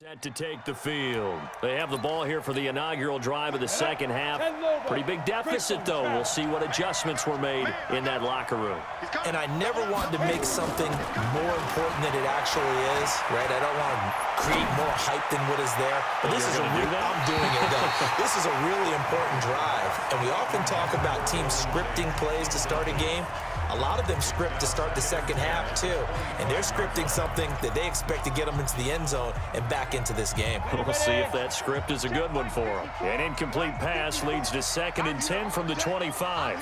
Set to take the field. They have the ball here for the inaugural drive of the second half. Pretty big deficit, though. We'll see what adjustments were made in that locker room. And I never wanted to make something more important than it actually is, right? I don't want to create more hype than what is there. But this is I'm doing it, though. This is a really important drive. And we often talk about teams scripting plays to start a game. A lot of them script to start the second half, too. And they're scripting something that they expect to get them into the end zone and back into this game. We'll see if that script is a good one for them. An incomplete pass leads to 2nd and 10 from the 25.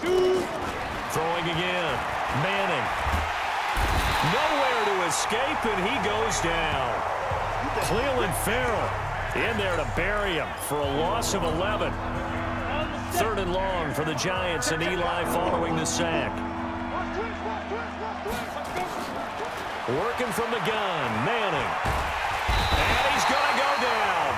Throwing again. Manning. Nowhere to escape, and he goes down. Cleveland Farrell in there to bury him for a loss of 11. 3rd and long for the Giants, and Eli following the sack. Working from the gun, Manning. And he's going to go down.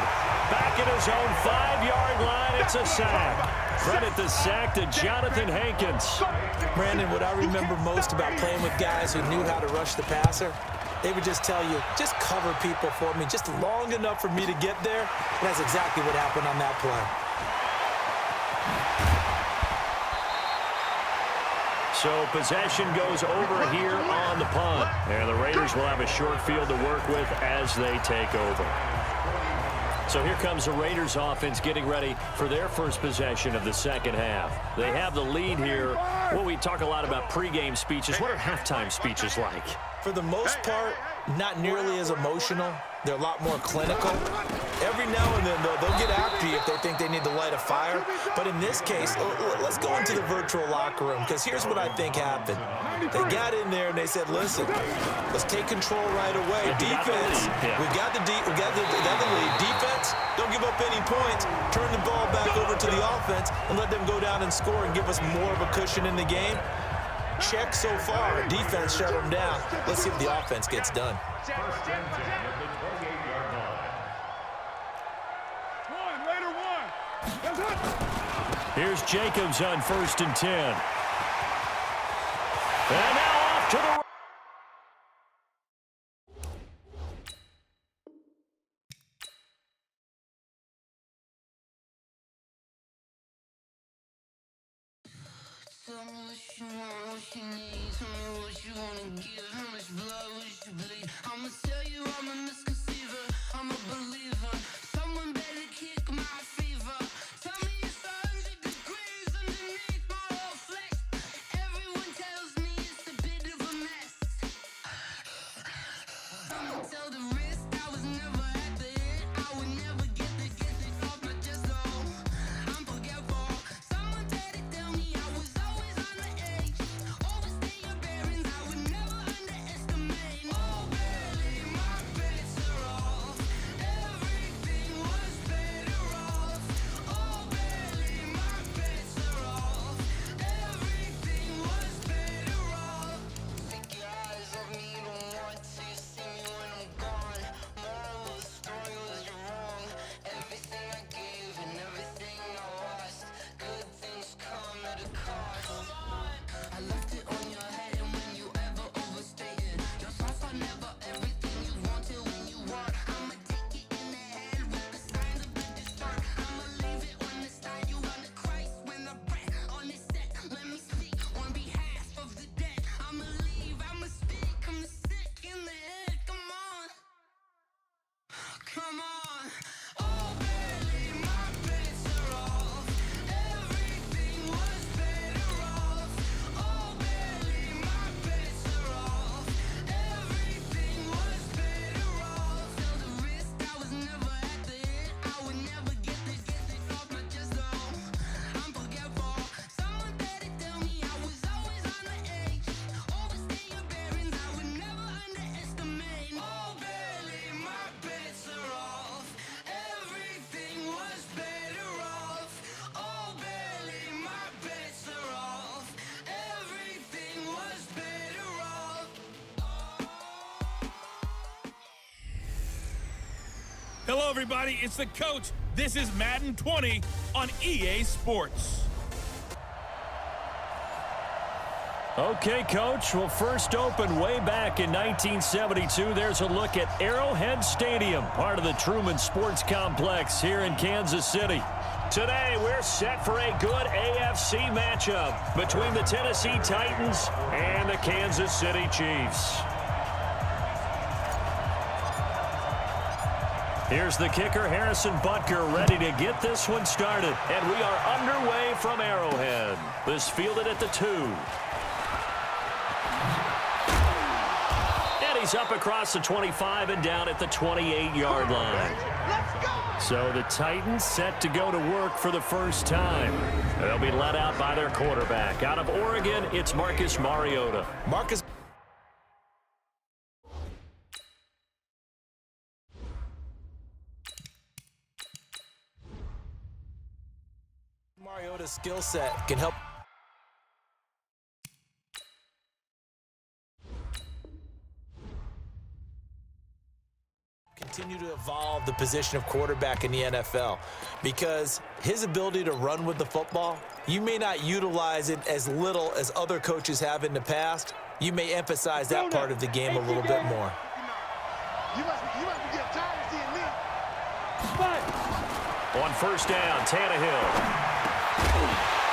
Back at his own 5-yard line, it's a sack. Credit the sack to Jonathan Hankins. Brandon, what I remember most about playing with guys who knew how to rush the passer, they would just tell you, just cover people for me, just long enough for me to get there. And that's exactly what happened on that play. So possession goes over here on the punt. And the Raiders will have a short field to work with as they take over. So here comes the Raiders offense getting ready for their first possession of the second half. They have the lead here. Well, we talk a lot about pregame speeches. What are halftime speeches like? For the most part, not nearly as emotional. They're a lot more clinical. Every now and then, though, they'll get after you if they think they need to light a fire. But in this case, let's go into the virtual locker room, because here's what I think happened. They got in there and they said, listen, let's take control right away. Defense, we got the lead. Defense, don't give up any points. Turn the ball back over to the offense and let them go down and score and give us more of a cushion in the game. Check so far. Defense shut them down. Let's see if the offense gets done. Here's Jacobs on 1st and 10. And now off to the Tell me what you want, what you need. Tell me what you wanna give. How much blood would you bleed? I'ma tell you I'm a misconceiver. I'm a believer. Someone better kick my fever. Tell me it's 100 degrees underneath my whole flesh. Everyone tells me it's a bit of a mess. I'ma tell the risk I was never at the end. I would never get it off my chest though. I'm forgetful. Someone better tell me I was always on the edge. Overstay your bearings, I would never underestimate. Oh, barely my bets are off. Everything was better off. Oh, barely my bets are off. Everything was better off. Take your eyes off me, don't want to see me when I'm gone. Moral of the story was you're wrong. Everything I gave and everything I lost. Good things come at a cost. I left it on your head, and when you ever overstay it, your thoughts are never everything you wanted when you want. I'ma take it in the head with the signs of the distort. I'ma leave it on the side. You run the Christ when the breath on this set. Let me speak on behalf of the dead. I'ma leave, I'ma speak. I'm sick in the head. Come on, come on. Oh, barely my bets are off. Everything was better off. Oh, barely my bets are off. Everything was better off. Feel the risk, I was never at the end. I would never get it off my chest though. I'm forgetful. Someone better tell me I was always on the edge. Overstay your bearings, I would never underestimate. Oh, barely my bets are off. Everything was better off. Oh, barely my bets are off. Everything was better off. Hello, everybody. It's the coach. This is Madden 20 on EA Sports. Okay, Coach. Well, first opened way back in 1972. There's a look at Arrowhead Stadium, part of the Truman Sports Complex here in Kansas City. Today, we're set for a good AFC matchup between the Tennessee Titans and the Kansas City Chiefs. Here's the kicker, Harrison Butker, ready to get this one started. And we are underway from Arrowhead. This fielded at the 2. And he's up across the 25 and down at the 28-yard line. So the Titans set to go to work for the first time. They'll be led out by their quarterback. Out of Oregon, it's Marcus Mariota. Mariota's skill set can help continue to evolve the position of quarterback in the NFL, because his ability to run with the football, you may not utilize it as little as other coaches have in the past. You may emphasize that part of the game a little bit more. On first down, Tannehill.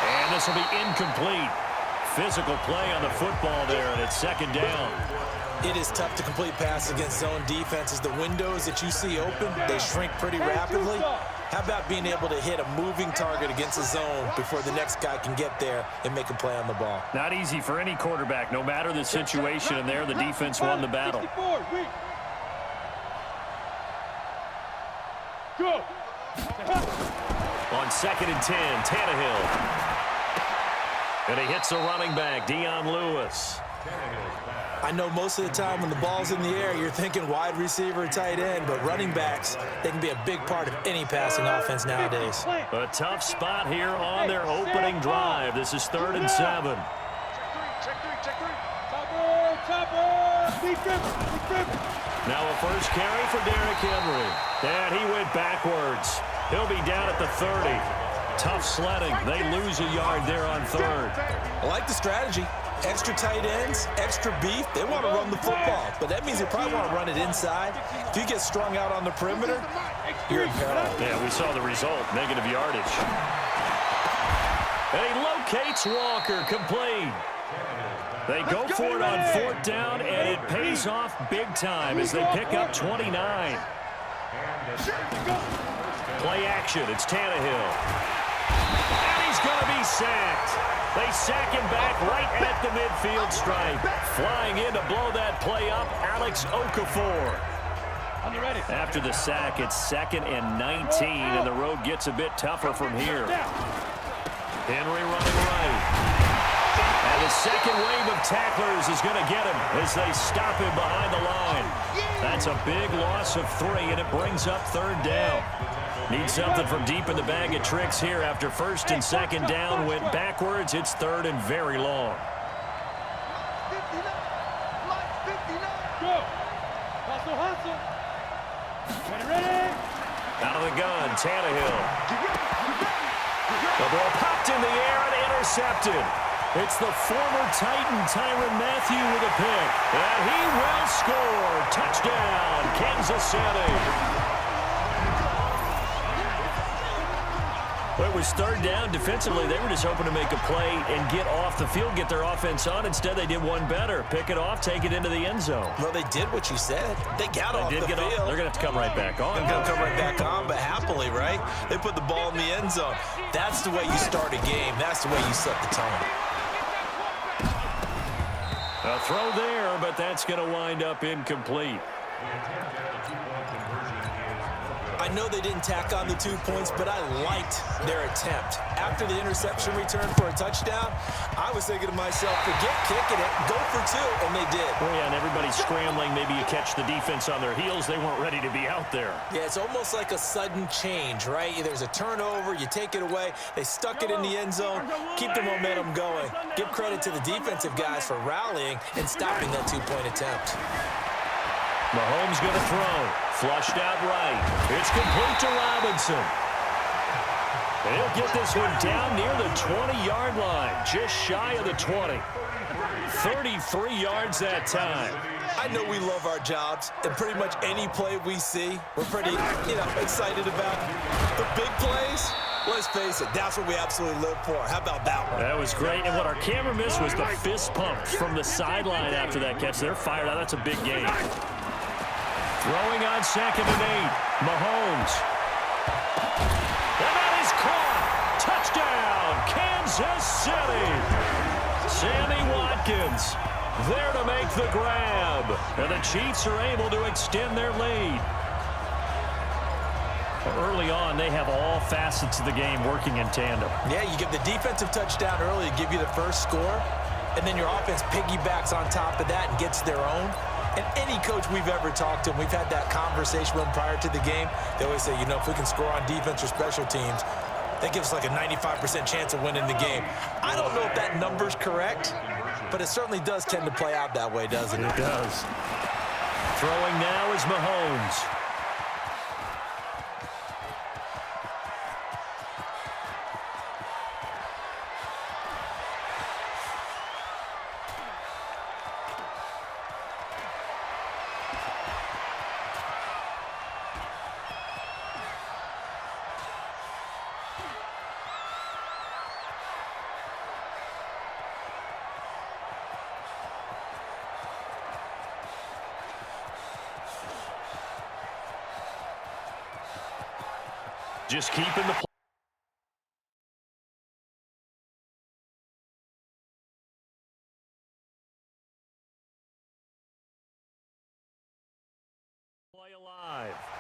And this will be incomplete. Physical play on the football there, and it's second down. It is tough to complete passes against zone defenses. The windows that you see open, they shrink pretty rapidly. How about being able to hit a moving target against a zone before the next guy can get there and make a play on the ball? Not easy for any quarterback, no matter the situation, and there the defense won the battle. On 2nd and 10, Tannehill. And he hits the running back, Dion Lewis. I know most of the time when the ball's in the air, you're thinking wide receiver, tight end, but running backs, they can be a big part of any passing offense nowadays. A tough spot here on their opening drive. This is 3rd and 7. Now a first carry for Derrick Henry. And he went backwards. He'll be down at the 30. Tough sledding. They lose a yard there on 3rd. I like the strategy. Extra tight ends, extra beef, they want to run the football. But that means they probably want to run it inside. If you get strung out on the perimeter, you're in peril. Yeah, we saw the result, negative yardage. And he locates Walker, complete. They go for it on 4th down, and it pays off big time as they pick up 29. Play action, it's Tannehill. And he's going to be sacked. They sack him back right at the midfield stripe. Flying in to blow that play up, Alex Okafor. After the sack, it's 2nd and 19, and the road gets a bit tougher from here. Henry running right. And the second wave of tacklers is going to get him as they stop him behind the line. That's a big loss of 3, and it brings up 3rd down. Need something from deep in the bag of tricks here after 1st and 2nd down went backwards. It's 3rd and very long. Out of the gun, Tannehill. The ball popped in the air and intercepted. It's the former Titan, Tyrann Mathieu, with a pick. And he will score. Touchdown, Kansas City. Well, it was 3rd down. Defensively, they were just hoping to make a play and get off the field, get their offense on. Instead, they did one better. Pick it off, take it into the end zone. Well, they did what you said. They got off the field. They're going to have to come right back on. They're going to come right back on, but happily, right? They put the ball in the end zone. That's the way you start a game. That's the way you set the tone. A throw there, but that's going to wind up incomplete. I know they didn't tack on the 2 points, but I liked their attempt. After the interception return for a touchdown, I was thinking to myself, forget kicking it, go for 2, and they did. Well, yeah, and everybody's scrambling. Maybe you catch the defense on their heels. They weren't ready to be out there. Yeah, it's almost like a sudden change, right? There's a turnover, you take it away. They stuck it in the end zone, keep the momentum going. Give credit to the defensive guys for rallying and stopping that 2-point attempt. Mahomes going to throw. Flushed out right. It's complete to Robinson. And he'll get this one down near the 20-yard line, just shy of the 20. 33 yards that time. I know we love our jobs, and pretty much any play we see, we're pretty, excited about. The big plays, let's face it, that's what we absolutely live for. How about that one? That was great, and what our camera missed was the fist pump from the sideline after that catch. They're fired out. That's a big game. Throwing on 2nd and 8, Mahomes. And that is caught. Touchdown, Kansas City. Sammy Watkins there to make the grab. And the Chiefs are able to extend their lead. Early on, they have all facets of the game working in tandem. Yeah, you give the defensive touchdown early to give you the first score, and then your offense piggybacks on top of that and gets their own. And any coach we've ever talked to, and we've had that conversation with them prior to the game, they always say, if we can score on defense or special teams, that gives us like a 95% chance of winning the game. I don't know if that number's correct, but it certainly does tend to play out that way, doesn't it? It does. Throwing now is Mahomes. Just keeping the play alive.